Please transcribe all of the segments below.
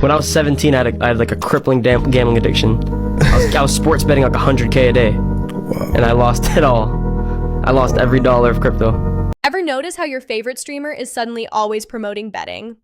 When I was 17, I had like a crippling gambling addiction. I was sports betting like 100K a day. Wow. And I lost it all. I lost every dollar of crypto. Ever notice how your favorite streamer is suddenly always promoting betting?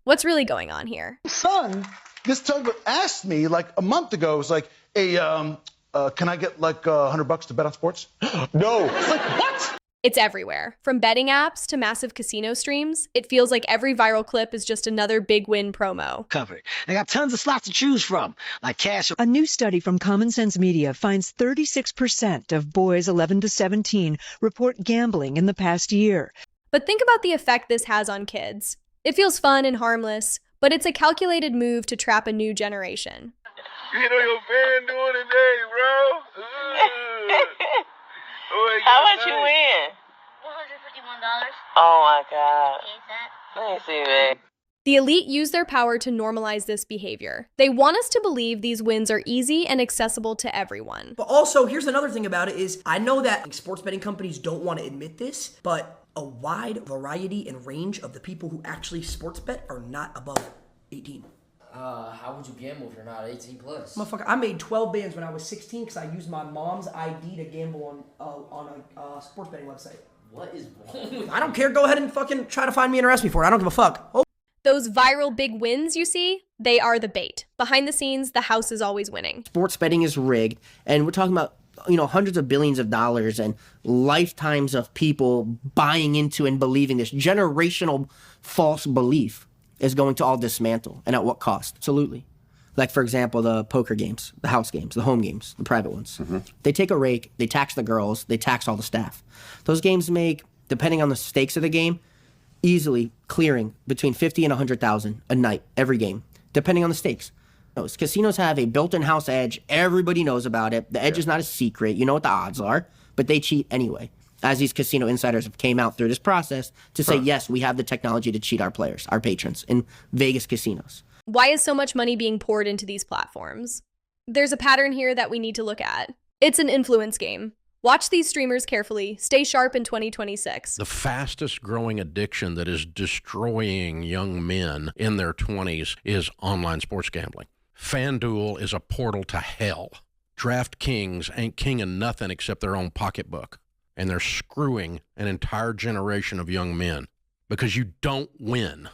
What's really going on here? Son, this tugboat asked me like a month ago, it was like, hey, can I get like $100 to bet on sports? No. It's like, what? It's everywhere. From betting apps to massive casino streams, it feels like every viral clip is just another big win promo. Covered. They got tons of slots to choose from, like cash. A new study from Common Sense Media finds 36% of boys 11 to 17 report gambling in the past year. But think about the effect this has on kids. It feels fun and harmless, but it's a calculated move to trap a new generation. You know your fan doing today, bro. How much you win? $151. Oh my God. Okay, that. Let me see, man. The elite use their power to normalize this behavior. They want us to believe these wins are easy and accessible to everyone. But also, here's another thing about it is, I know that sports betting companies don't want to admit this, but a wide variety and range of the people who actually sports bet are not above 18. How would you gamble if you're not 18 plus? Motherfucker, I made 12 bands when I was 16 because I used my mom's ID to gamble on a sports betting website. What is wrong with I don't care. Go ahead and fucking try to find me and arrest me for it. I don't give a fuck. Oh. Those viral big wins you see, they are the bait. Behind the scenes, the house is always winning. Sports betting is rigged, and we're talking about, hundreds of billions of dollars and lifetimes of people buying into and believing this generational false belief is going to all dismantle, and at what cost? Absolutely. Like, for example, the poker games, the house games, the home games, the private ones. Mm-hmm. They take a rake, they tax the girls, they tax all the staff. Those games make, depending on the stakes of the game, easily clearing between 50 and 100,000 a night, every game, depending on the stakes. Those casinos have a built-in house edge. Everybody knows about it. The edge is not a secret. You know what the odds are, but they cheat anyway. As these casino insiders have came out through this process to say, yes, we have the technology to cheat our players, our patrons in Vegas casinos. Why is so much money being poured into these platforms? There's a pattern here that we need to look at. It's an influence game. Watch these streamers carefully. Stay sharp in 2026. The fastest growing addiction that is destroying young men in their 20s is online sports gambling. FanDuel is a portal to hell. DraftKings ain't king of nothing except their own pocketbook. And they're screwing an entire generation of young men because you don't win.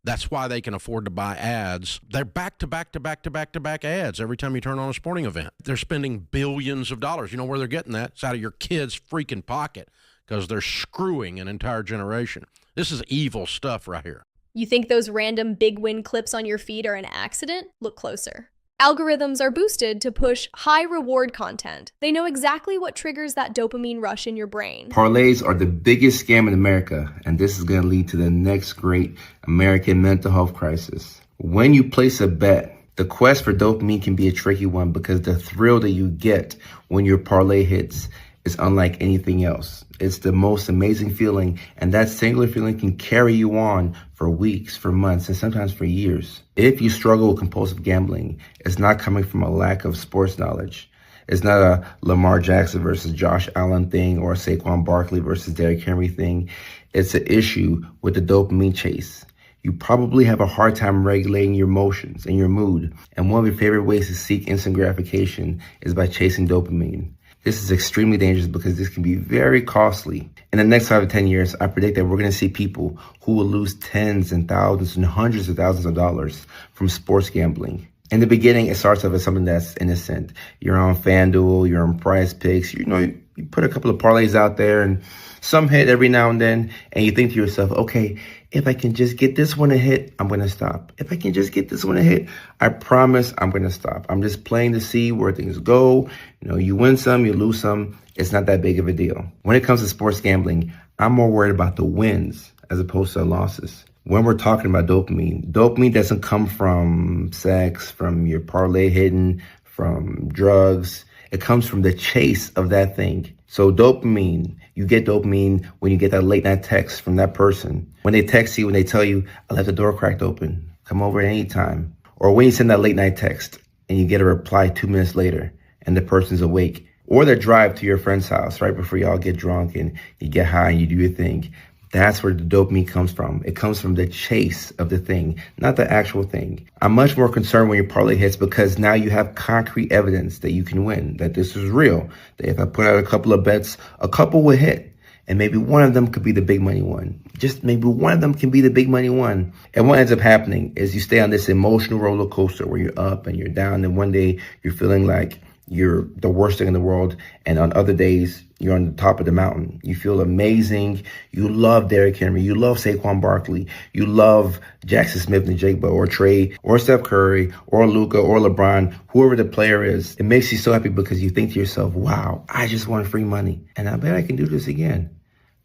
That's why they can afford to buy ads. They're back-to-back ads every time you turn on a sporting event. They're spending billions of dollars. You know where they're getting that? It's out of your kid's freaking pocket because they're screwing an entire generation. This is evil stuff right here. You think those random big win clips on your feed are an accident? Look closer. Algorithms are boosted to push high reward content. They know exactly what triggers that dopamine rush in your brain. Parlays are the biggest scam in America, and this is going to lead to the next great American mental health crisis. When you place a bet, the quest for dopamine can be a tricky one because the thrill that you get when your parlay hits is unlike anything else. It's the most amazing feeling, and that singular feeling can carry you on for weeks, for months, and sometimes for years. If you struggle with compulsive gambling, it's not coming from a lack of sports knowledge. It's not a Lamar Jackson versus Josh Allen thing or a Saquon Barkley versus Derrick Henry thing. It's an issue with the dopamine chase. You probably have a hard time regulating your emotions and your mood, and one of your favorite ways to seek instant gratification is by chasing dopamine. This is extremely dangerous because this can be very costly. In the next 5 to 10 years, I predict that we're going to see people who will lose tens and thousands and hundreds of thousands of dollars from sports gambling. In the beginning, it starts off as something that's innocent. You're on FanDuel, you're on Prize Picks, you put a couple of parlays out there and some hit every now and then, and you think to yourself, okay, if I can just get this one to hit, I'm going to stop. If I can just get this one to hit, I promise I'm going to stop. I'm just playing to see where things go. You win some, you lose some. It's not that big of a deal. When it comes to sports gambling, I'm more worried about the wins as opposed to the losses. When we're talking about dopamine doesn't come from sex, from your parlay hitting, from drugs. It comes from the chase of that thing. So dopamine, you get dopamine when you get that late night text from that person. When they text you, when they tell you, I left the door cracked open, come over at any time. Or when you send that late night text and you get a reply 2 minutes later and the person's awake. Or the drive to your friend's house right before y'all get drunk and you get high and you do your thing. That's where the dopamine comes from. It comes from the chase of the thing, not the actual thing. I'm much more concerned when your parlay hits because now you have concrete evidence that you can win, that this is real. That if I put out a couple of bets, a couple will hit. And maybe one of them could be the big money one. Just maybe one of them can be the big money one. And what ends up happening is you stay on this emotional roller coaster where you're up and you're down. And one day you're feeling like you're the worst thing in the world. And on other days, you're on the top of the mountain. You feel amazing. You love Derrick Henry. You love Saquon Barkley. You love Jackson Smith and Jigba or Trey or Steph Curry or Luka or LeBron, whoever the player is. It makes you so happy because you think to yourself, wow, I just won free money. And I bet I can do this again.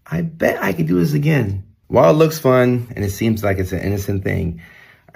I bet I can do this again. While it looks fun and it seems like it's an innocent thing,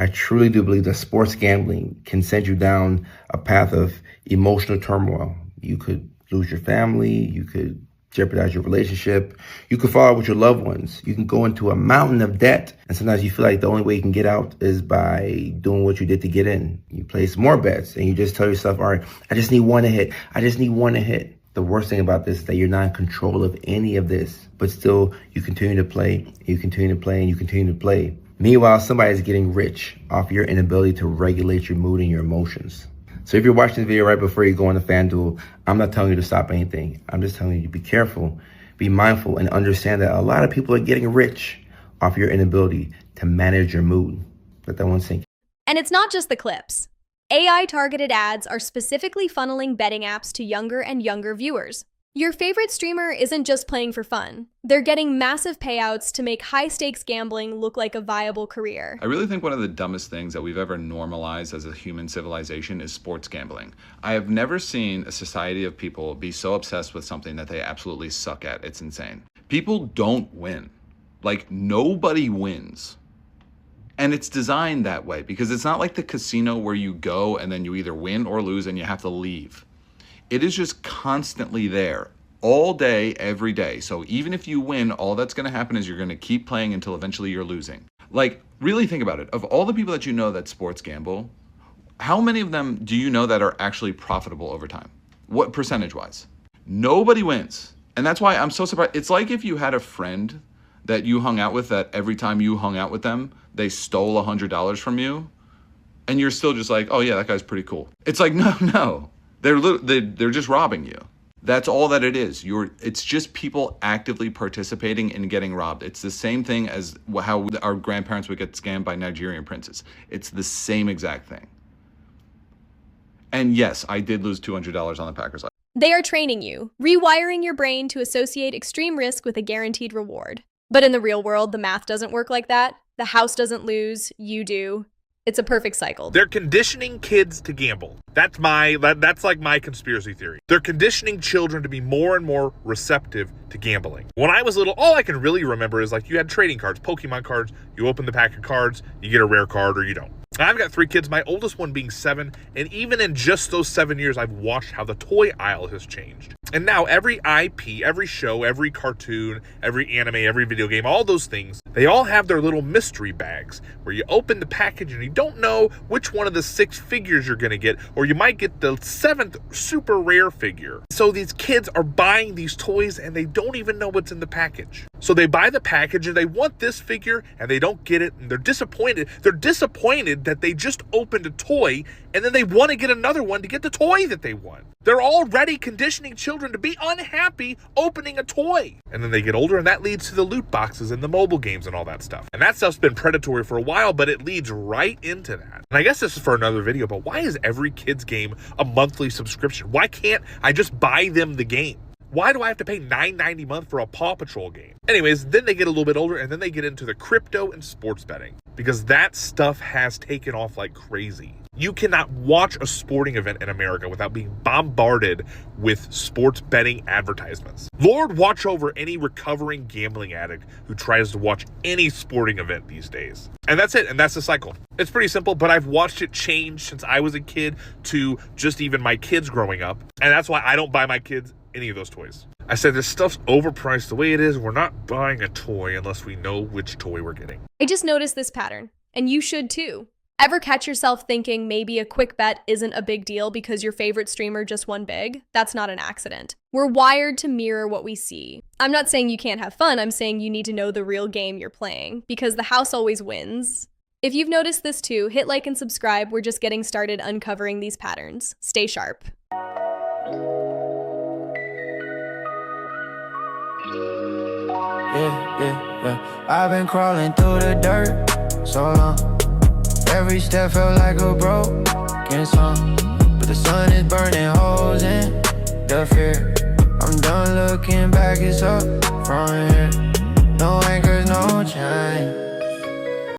I truly do believe that sports gambling can send you down a path of emotional turmoil. You could lose your family. You could jeopardize your relationship. You could fall out with your loved ones. You can go into a mountain of debt. And sometimes you feel like the only way you can get out is by doing what you did to get in. You place more bets and you just tell yourself, all right, I just need one to hit. I just need one to hit. The worst thing about this is that you're not in control of any of this, but still you continue to play, you continue to play, and you continue to play. Meanwhile, somebody's getting rich off your inability to regulate your mood and your emotions. So if you're watching this video right before you go on to FanDuel, I'm not telling you to stop anything. I'm just telling you to be careful, be mindful, and understand that a lot of people are getting rich off your inability to manage your mood. Let that one sink in. And it's not just the clips. AI-targeted ads are specifically funneling betting apps to younger and younger viewers. Your favorite streamer isn't just playing for fun. They're getting massive payouts to make high-stakes gambling look like a viable career. I really think one of the dumbest things that we've ever normalized as a human civilization is sports gambling. I have never seen a society of people be so obsessed with something that they absolutely suck at. It's insane. People don't win. Like, nobody wins. And it's designed that way because it's not like the casino where you go and then you either win or lose and you have to leave. It is just constantly there all day, every day. So even if you win, all that's going to happen is you're going to keep playing until eventually you're losing. Like, really think about it. Of all the people that you know that sports gamble, how many of them do you know that are actually profitable over time? What percentage-wise? Nobody wins. And that's why I'm so surprised. It's like if you had a friend that you hung out with that every time you hung out with them, they stole $100 from you, and you're still just like, oh yeah, that guy's pretty cool. It's like, no. They're just robbing you. That's all that it is. It's just people actively participating in getting robbed. It's the same thing as how our grandparents would get scammed by Nigerian princes. It's the same exact thing. And yes, I did lose $200 on the Packers. They are training you, rewiring your brain to associate extreme risk with a guaranteed reward. But in the real world, the math doesn't work like that. The house doesn't lose, you do. It's a perfect cycle. They're conditioning kids to gamble. That's like my conspiracy theory. They're conditioning children to be more and more receptive to gambling. When I was little, all I can really remember is like you had trading cards, Pokemon cards. You open the pack of cards, you get a rare card or you don't. I've got 3 kids, my oldest one being 7, and even in just those 7 years, I've watched how the toy aisle has changed. And now every IP, every show, every cartoon, every anime, every video game, all those things, they all have their little mystery bags where you open the package and you don't know which one of the 6 figures you're going to get, or you might get the 7th super rare figure. So these kids are buying these toys and they don't even know what's in the package. So they buy the package and they want this figure and they don't get it and they're disappointed. They're disappointed that they just opened a toy and then they want to get another one to get the toy that they want. They're already conditioning children to be unhappy opening a toy. And then they get older and that leads to the loot boxes and the mobile games and all that stuff. And that stuff's been predatory for a while, but it leads right into that. And I guess this is for another video, but why is every kid's game a monthly subscription? Why can't I just buy them the game? Why do I have to pay $9.90 a month for a Paw Patrol game? Anyways, then they get a little bit older and then they get into the crypto and sports betting because that stuff has taken off like crazy. You cannot watch a sporting event in America without being bombarded with sports betting advertisements. Lord, watch over any recovering gambling addict who tries to watch any sporting event these days. And that's it. And that's the cycle. It's pretty simple, but I've watched it change since I was a kid to just even my kids growing up. And that's why I don't buy my kids any of those toys. I said, this stuff's overpriced the way it is. We're not buying a toy unless we know which toy we're getting. I just noticed this pattern, and you should too. Ever catch yourself thinking maybe a quick bet isn't a big deal because your favorite streamer just won big? That's not an accident. We're wired to mirror what we see. I'm not saying you can't have fun, I'm saying you need to know the real game you're playing, because the house always wins. If you've noticed this too, hit like and subscribe. We're just getting started uncovering these patterns. Stay sharp. Yeah. I've been crawling through the dirt so long. Every step felt like a broken song. But the sun is burning holes in the fear. I'm done looking back, it's up from here. No anchors, no chain.